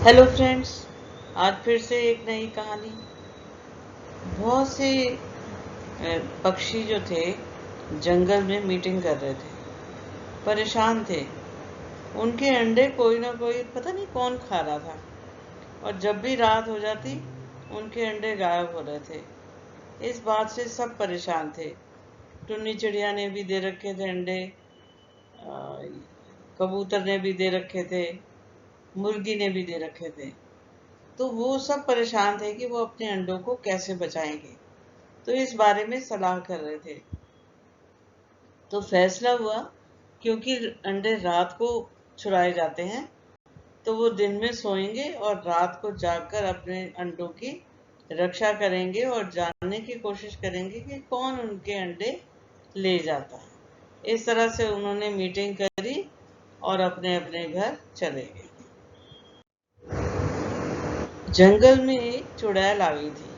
Hello friends, आज फिर से एक नई कहानी। बहुत से पक्षी जो थे जंगल में मीटिंग कर रहे थे, परेशान थे। उनके अंडे कोई ना कोई पता नहीं कौन खा रहा था, और जब भी रात हो जाती उनके अंडे गायब हो रहे थे। इस बात से सब परेशान थे। टुन्नी चिड़िया ने भी दे रखे थे अंडे, कबूतर ने भी दे रखे थे, मुर्गी ने भी दे रखे थे। तो वो सब परेशान थे कि वो अपने अंडों को कैसे बचाएंगे। तो इस बारे में सलाह कर रहे थे। तो फैसला हुआ, क्योंकि अंडे रात को छुड़ाए जाते हैं, तो वो दिन में सोएंगे और रात को जागकर अपने अंडों की रक्षा करेंगे और जानने की कोशिश करेंगे कि कौन उनके अंडे ले जाता है। इस तरह से उन्होंने मीटिंग करी और अपने अपने घर चले गए। जंगल में एक चुड़ैल आ गई थी,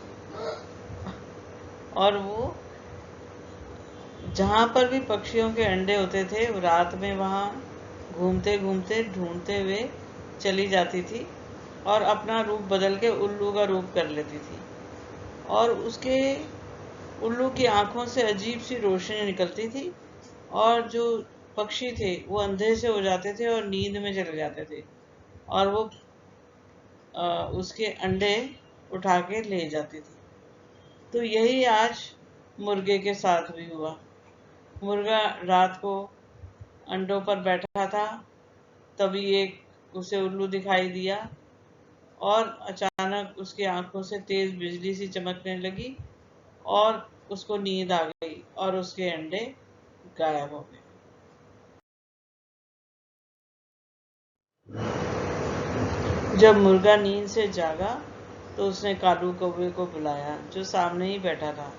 और वो जहाँ पर भी पक्षियों के अंडे होते थे रात में वहाँ घूमते घूमते ढूंढते हुए चली जाती थी, और अपना रूप बदल के उल्लू का रूप कर लेती थी। और उसके उल्लू की आंखों से अजीब सी रोशनी निकलती थी, और जो पक्षी थे वो अंधे से हो जाते थे और नींद में चले जाते थे, और वो उसके अंडे उठा के ले जाती थी। तो यही आज मुर्गे के साथ भी हुआ। मुर्गा रात को अंडों पर बैठा था, तभी एक उसे उल्लू दिखाई दिया, और अचानक उसकी आंखों से तेज बिजली सी चमकने लगी, और उसको नींद आ गई और उसके अंडे गायब हो गए। जब मुर्गा नींद से जागा तो उसने कालू कौवे को बुलाया, जो सामने ही बैठा था,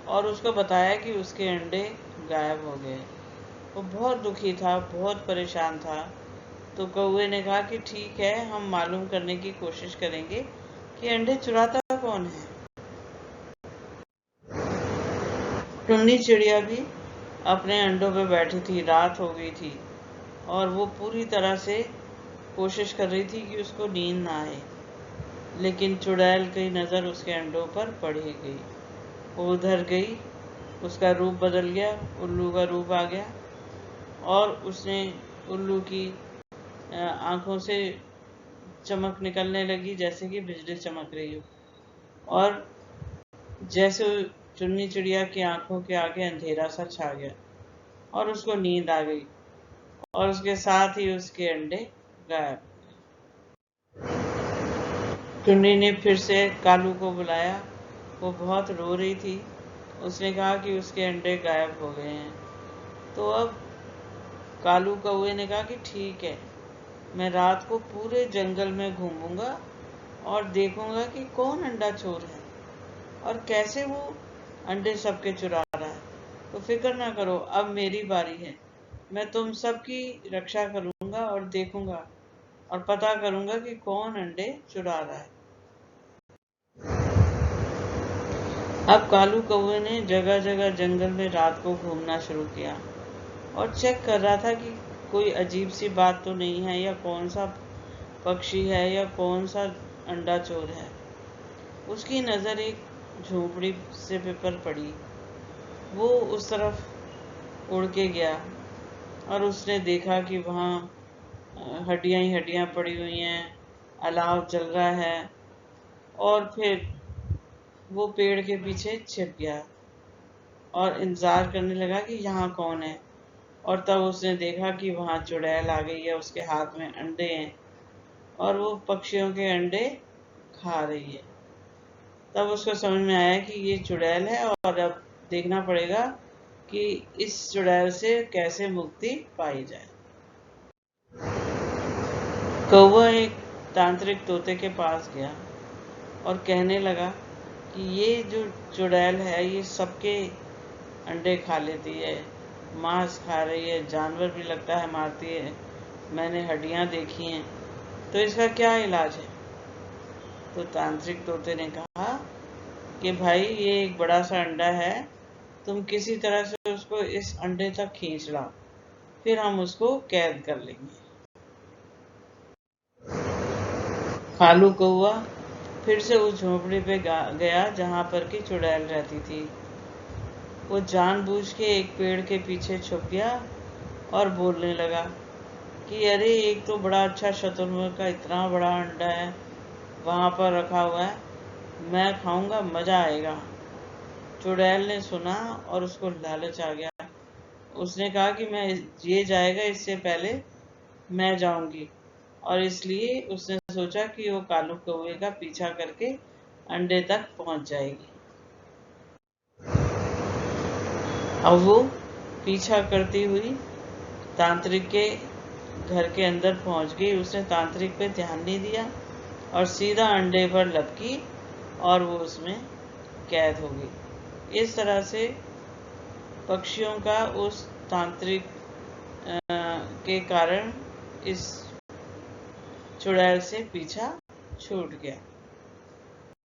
और उसको बताया कि उसके अंडे गायब हो गए। वो बहुत दुखी था, बहुत परेशान था। तो कौवे ने कहा कि ठीक है, हम मालूम करने की कोशिश करेंगे कि अंडे चुराता कौन है। टुन्नी चिड़िया भी अपने अंडों पर बैठी थी, रात हो गई थी, और वो पूरी तरह से कोशिश कर रही थी कि उसको नींद ना आए। लेकिन चुड़ैल की नज़र उसके अंडों पर पड़ ही गई। वो उधर गई, उसका रूप बदल गया, उल्लू का रूप आ गया, और उसने उल्लू की आंखों से चमक निकलने लगी, जैसे कि बिजली चमक रही हो। और जैसे चुन्नी चिड़िया की आंखों के आगे अंधेरा सा छा गया, और उसको नींद आ गई, और उसके साथ ही उसके अंडे गायब। टुन्नी ने फिर से कालू को बुलाया। वो बहुत रो रही थी। उसने कहा कि उसके अंडे गायब हो गए हैं। तो अब कालू कौवे ने कहा कि ठीक है, मैं रात को पूरे जंगल में घूमूंगा और देखूंगा कि कौन अंडा चोर है और कैसे वो अंडे सबके चुरा रहा है। तो फिक्र ना करो, अब मेरी बारी है। मैं तुम सबकी रक्षा करूंगा और देखूंगा और पता करूंगा कि कौन अंडे चुरा रहा है। अब कालू कौवे ने जगह जगह जंगल में रात को घूमना शुरू किया, और चेक कर रहा था कि कोई अजीब सी बात तो नहीं है, या कौन सा पक्षी है, या कौन सा अंडा चोर है। उसकी नज़र एक झोपड़ी से पर पड़ी। वो उस तरफ उड़ के गया, और उसने देखा कि वहाँ हड्डियाँ ही हड्डियाँ पड़ी हुई हैं, अलाव जल रहा है। और फिर वो पेड़ के पीछे छिप गया और इंतज़ार करने लगा कि यहाँ कौन है। और तब उसने देखा कि वहाँ चुड़ैल आ गई है, उसके हाथ में अंडे हैं, और वो पक्षियों के अंडे खा रही है। तब उसको समझ में आया कि ये चुड़ैल है, और अब देखना पड़ेगा कि इस चुड़ैल से कैसे मुक्ति पाई जाए। कौवा एक तांत्रिक तोते के पास गया और कहने लगा कि ये जो चुड़ैल है ये सबके अंडे खा लेती है, मांस खा रही है, जानवर भी लगता है मारती है, मैंने हड्डियां देखी हैं, तो इसका क्या इलाज है। तो तांत्रिक तोते ने कहा कि भाई, ये एक बड़ा सा अंडा है, तुम किसी तरह से उसको इस अंडे तक खींच लाओ, फिर हम उसको कैद कर लेंगे। कालू कौआ फिर से उस झोंपड़ी पे गया जहाँ पर की चुड़ैल रहती थी। वो जानबूझ के एक पेड़ के पीछे छुप गया और बोलने लगा कि अरे एक तो बड़ा अच्छा शुतुरमुर्ग का इतना बड़ा अंडा है वहाँ पर रखा हुआ है, मैं खाऊंगा, मजा आएगा। चुड़ैल ने सुना और उसको लालच आ गया। उसने कहा कि मैं ये जाएगा इससे पहले मैं जाऊंगी, और इसलिए उसने सोचा कि वो कालू कौवे का पीछा करके अंडे तक पहुंच जाएगी। अब वो पीछा करती हुई तांत्रिक के घर के अंदर पहुंच गई। उसने तांत्रिक पे ध्यान नहीं दिया और सीधा अंडे पर लपकी और वो उसमें कैद हो गई। इस तरह से पक्षियों का उस तांत्रिक के कारण इस चुड़ैल से पीछा छूट गया।